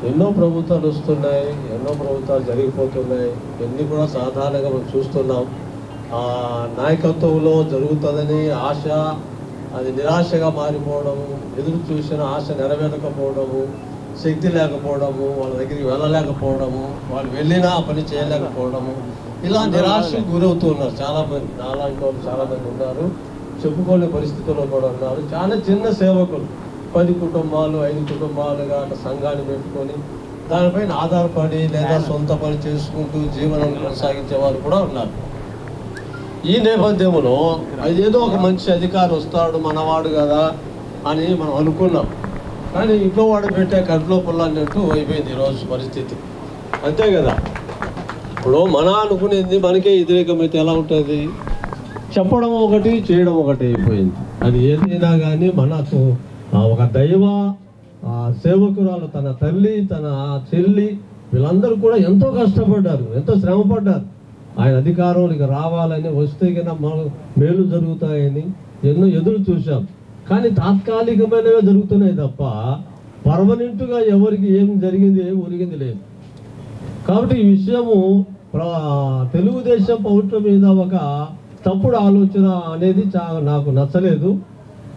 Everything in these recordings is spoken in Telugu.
ఎన్నో ప్రభుత్వాలు వస్తున్నాయి, ఎన్నో ప్రభుత్వాలు జరిగిపోతున్నాయి, ఇవన్నీ కూడా సాధారణంగా మనం చూస్తున్నాం. నాయకత్వంలో జరుగుతుందని ఆశ అది నిరాశగా మారిపోవడము, ఎదురు చూసిన ఆశ నెరవేరకపోవడము, శక్తి లేకపోవడము, వాళ్ళ దగ్గరికి వెళ్ళలేకపోవడము, వాళ్ళు వెళ్ళినా పని చేయలేకపోవడము, ఇలా నిరాశకు గురవుతున్నారు చాలామంది. నాలాంటి వాళ్ళు చాలామంది ఉన్నారు, చెప్పుకోలేని పరిస్థితుల్లో కూడా ఉన్నారు. చాలా చిన్న సేవకులు 10 కుటుంబాలు 5 కుటుంబాలుగా అట్లా సంఘాన్ని పెట్టుకొని దానిపైన ఆధారపడి లేదా సొంత పని చేసుకుంటూ జీవనం కొనసాగించే వాళ్ళు కూడా ఉన్నారు. ఈ నేపథ్యంలో ఏదో ఒక మంచి అధికారి వస్తాడు మనవాడు కదా అని మనం అనుకున్నాం, కానీ ఇంట్లో వాడు పెట్టే కడుపులో పుల్ల అన్నట్టు అయిపోయింది ఈరోజు పరిస్థితి. అంతే కదా, ఇప్పుడు మన అనుకునేది మనకే వ్యతిరేకమైతే ఎలా ఉంటుంది? చెప్పడం ఒకటి చేయడం ఒకటి అయిపోయింది. అది ఏదైనా కానీ మనకు ఒక దైవ సేవకురాలు తన తల్లి తన చెల్లి వీళ్ళందరూ కూడా ఎంతో కష్టపడ్డారు, ఎంతో శ్రమపడ్డారు. ఆయన అధికారంలోకి రావాలని వస్తే కన్నా మేలు జరుగుతాయని ఎన్నో ఎదురు చూశాం. కానీ తాత్కాలికమైనవే జరుగుతున్నాయి తప్ప పర్మనెంట్గా ఎవరికి ఏం జరిగింది ఏం ఒరిగింది లేదు. కాబట్టి ఈ విషయము తెలుగుదేశం పౌరుల మీద ఒక తప్పుడు ఆలోచన అనేది నాకు నచ్చలేదు.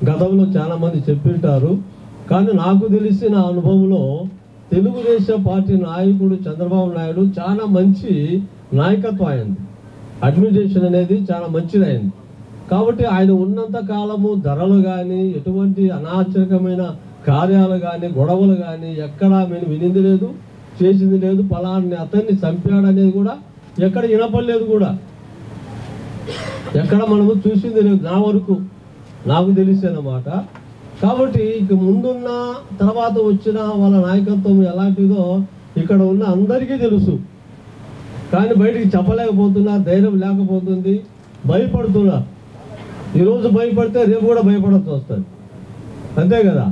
గతంలో చాలామంది చెప్పింటారు, కానీ నాకు తెలిసిన అనుభవంలో తెలుగుదేశం పార్టీ నాయకుడు చంద్రబాబు నాయుడు చాలా మంచి నాయకత్వం అయింది, అడ్మినిస్ట్రేషన్ అనేది చాలా మంచిదైంది. కాబట్టి ఆయన ఉన్నంత కాలము ధరలు కానీ ఎటువంటి అనాచరికమైన కార్యాలు కానీ గొడవలు కానీ ఎక్కడా మేము వినింది లేదు, చేసింది లేదు. పలాన్ని అతన్ని చంపాడనేది కూడా ఎక్కడ వినపడలేదు, కూడా ఎక్కడ మనము చూసింది లేదు నా వరకు నాకు తెలిసేనమాట. కాబట్టి ఇక ముందున్న తర్వాత వచ్చిన వాళ్ళ నాయకత్వం ఎలాంటిదో ఇక్కడ ఉన్న అందరికీ తెలుసు, కానీ బయటికి చెప్పలేకపోతున్నారు, ధైర్యం లేకపోతుంది, భయపడుతున్నారు. ఈరోజు భయపడితే రేపు కూడా భయపడాల్సి వస్తుంది, అంతే కదా.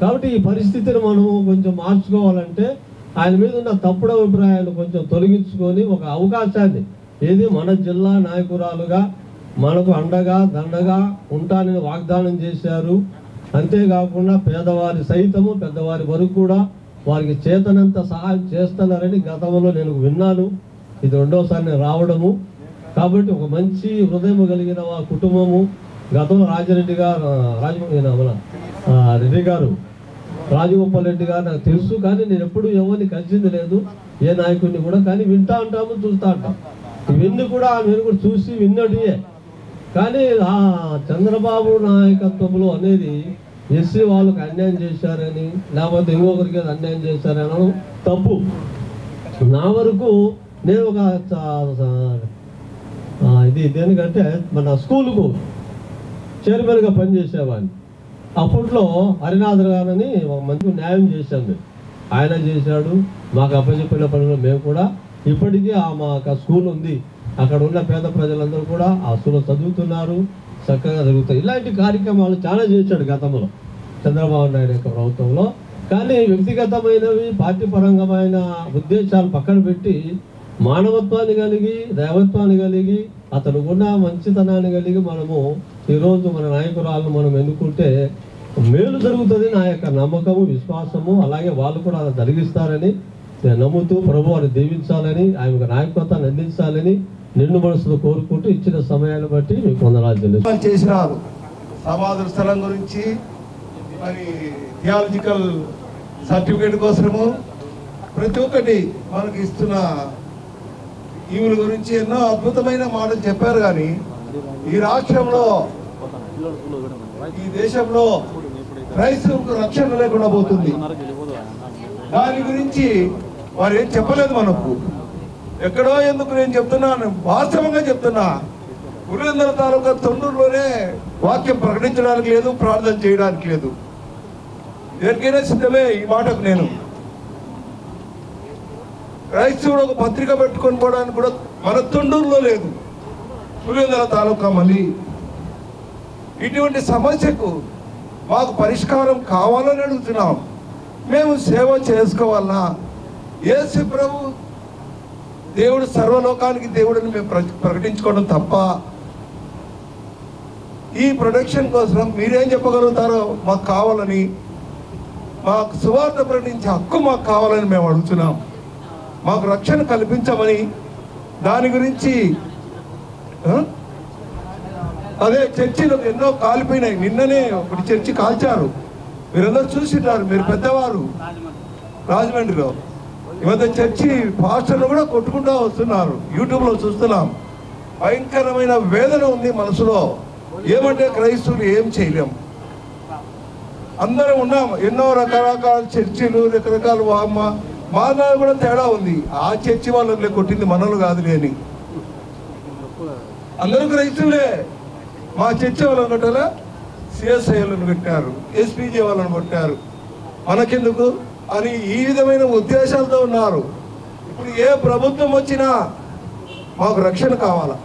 కాబట్టి ఈ పరిస్థితిని మనము కొంచెం మార్చుకోవాలంటే ఆయన మీద ఉన్న తప్పుడు అభిప్రాయాలు కొంచెం తొలగించుకొని ఒక అవకాశాన్ని ఏది మన జిల్లా నాయకురాలుగా మనకు అండగా దండగా ఉంటానని వాగ్దానం చేశారు. అంతేకాకుండా పేదవారి సైతము పెద్దవారి వరకు కూడా వారికి చేతనంత సహాయం చేస్తున్నారని గతంలో నేను విన్నాను. ఇది రెండోసారి నేను రావడము. కాబట్టి ఒక మంచి హృదయం కలిగిన కుటుంబము. గతంలో రాజిరెడ్డి గారు రెడ్డి గారు రాజగోపాల్ రెడ్డి గారు నాకు తెలుసు, కానీ నేను ఎప్పుడు ఎవరిని కలిసింది లేదు, ఏ నాయకుడిని కూడా. కానీ వింటా ఉంటాము, చూస్తూ ఉంటాం. ఇవన్నీ కూడా నేను కూడా చూసి విన్నటియే. కానీ ఆ చంద్రబాబు నాయకత్వంలో అనేది ఎస్సీ వాళ్ళకి అన్యాయం చేశారని లేకపోతే ఇంకొకరికి అన్యాయం చేశారని అనడం తప్పు. నా వరకు నేను ఒక ఇది దేనికంటే మన స్కూలుకు చైర్మన్గా పనిచేసేవాడిని. అప్పట్లో హరినాథ్ గారని ఒక మంచి న్యాయం చేశాను, ఆయన చేశాడు. మాకు అప్పచెప్పిన పనులు మేము కూడా ఇప్పటికీ మాకు స్కూల్ ఉంది, అక్కడ ఉన్న పేద ప్రజలందరూ కూడా ఆ స్కూల్లో చదువుతున్నారు, చక్కగా జరుగుతాయి. ఇలాంటి కార్యక్రమాలు చాలా చేశాడు గతంలో చంద్రబాబు నాయుడు యొక్క ప్రభుత్వంలో. కానీ వ్యక్తిగతమైనవి పార్టీ పరంగమైన ఉద్దేశాలు పక్కన పెట్టి మానవత్వాన్ని కలిగి దైవత్వాన్ని కలిగి అతను ఉన్న మంచితనాన్ని కలిగి మనము ఈరోజు మన నాయకురాలను మనం ఎన్నుకుంటే మేలు జరుగుతుంది నా యొక్క నమ్మకము విశ్వాసము. అలాగే వాళ్ళు కూడా అలా జరిగిస్తారని నేను నమ్ముతూ ప్రభు వారిని దీవించాలని ఆయన నాయకత్వాన్ని అందించాలని నిండు మనసులో కోరుకుంటూ ఇచ్చిన సమయాన్ని బట్టి మీకు వందనాలు చేసినారు. సమాధుల స్థలం గురించి మరి థియాలజికల్ సర్టిఫికేట్ కోసము ప్రతి ఒక్కటి మనకి ఇస్తున్న ఈవుల గురించి ఎన్నో అద్భుతమైన మాటలు చెప్పారు. కానీ ఈ రాష్ట్రంలో ఈ దేశంలో క్రైస్తవులకు రక్షణ లేకుండా పోతుంది. దాని గురించి వారు ఏం చెప్పలేదు మనకు. ఎక్కడో ఎందుకు నేను చెప్తున్నాను, వాస్తవంగా చెప్తున్నా. పులివెందుల తాలూకా తొండూరులోనే వాక్యం ప్రకటించడానికి లేదు, ప్రార్థన చేయడానికి లేదు. దేనికైనా సిద్ధమే ఈ మాటకు. నేను క్రైస్తవుడు ఒక పత్రిక పెట్టుకొని పోవడానికి కూడా మన తొండూరులో లేదు, పులివెందుల తాలూకా. మళ్ళీ ఇటువంటి సమస్యకు మాకు పరిష్కారం కావాలని అడుగుతున్నాం. మేము సేవ చేసుకోవాలన్నా యేసు ప్రభు దేవుడు సర్వలోకానికి దేవుడిని మేము ప్రకటించుకోవడం తప్ప ఈ ప్రొటెక్షన్ కోసం మీరేం చెప్పగలుగుతారో మాకు కావాలని మాకు సువార్త ప్రకటించే హక్కు మాకు కావాలని మేము అడుగుతున్నాం. మాకు రక్షణ కల్పించమని, దాని గురించి అదే చర్చిలో ఎన్నో కాలిపోయినాయి. నిన్ననే ఒకటి చర్చి కాల్చారు, మీరందరూ చూసింటారు, మీరు పెద్దవారు. రాజమండ్రిలో ఈ మధ్య చర్చి పాస్టర్లు కూడా కొట్టుకుంటూ వస్తున్నారు, యూట్యూబ్లో చూస్తున్నాం. భయంకరమైన వేదన ఉంది మనసులో. ఏమంటే క్రైస్తవులు ఏం చేయలేం, అందరం ఉన్నాం. ఎన్నో రకరకాల చర్చిలు, రకరకాల మా దాని కూడా తేడా ఉంది. ఆ చర్చి వాళ్ళని కొట్టింది మనలు కాదులే అని. అందరూ క్రైస్తవులే. మా చర్చి వాళ్ళని కొట్టారా, సిఎస్ఐ వాళ్ళని కొట్టారు, ఎస్పీజీ వాళ్ళని కొట్టారు, మనకెందుకు అని ఈ విధమైన ఉద్దేశాలతో ఉన్నారు. ఇప్పుడు ఏ ప్రభుత్వం వచ్చినా మాకు రక్షణ కావాలా.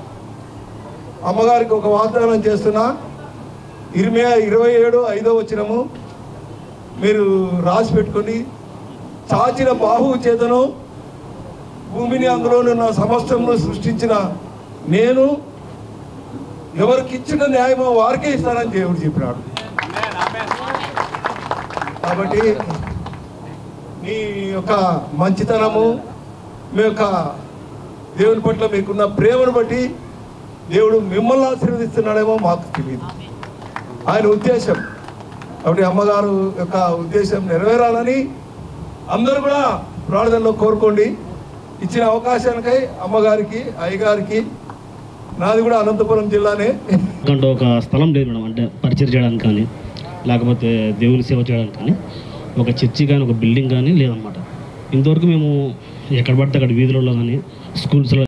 అమ్మగారికి ఒక వాగ్దానం చేస్తున్నా, 27:5 వచనము మీరు రాసి పెట్టుకొని, చాచిన బాహువు చేతను భూమిని అందులోనున్న సమస్తమును సృష్టించిన నేను ఎవరికి ఇచ్చిన న్యాయమో వారికే ఇస్తానని దేవుడు చెప్పినాడు. కాబట్టి మీ యొక్క మంచితనము, మీ యొక్క దేవుని పట్ల మీకున్న ప్రేమను బట్టి దేవుడు మిమ్మల్ని ఆశీర్వదిస్తున్నాడేమో మాకు తెలియదు, ఆయన ఉద్దేశం. కాబట్టి అమ్మగారు యొక్క ఉద్దేశం నెరవేరాలని అందరూ కూడా ప్రార్థనలో కోరుకోండి. ఇచ్చిన అవకాశానికై అమ్మగారికి, అయ్యగారికి, నాది కూడా అనంతపురం జిల్లానే. అంటే ఒక స్థలం లేదు మేడం, అంటే పరిచయం చేయడానికి కానీ, లేకపోతే దేవుని సేవ చేయడానికి కానీ ఒక చర్చి కానీ, ఒక బిల్డింగ్ కానీ లేదన్నమాట. ఇంతవరకు మేము ఎక్కడ పడితే అక్కడ వీధులలో కానీ, స్కూల్స్లో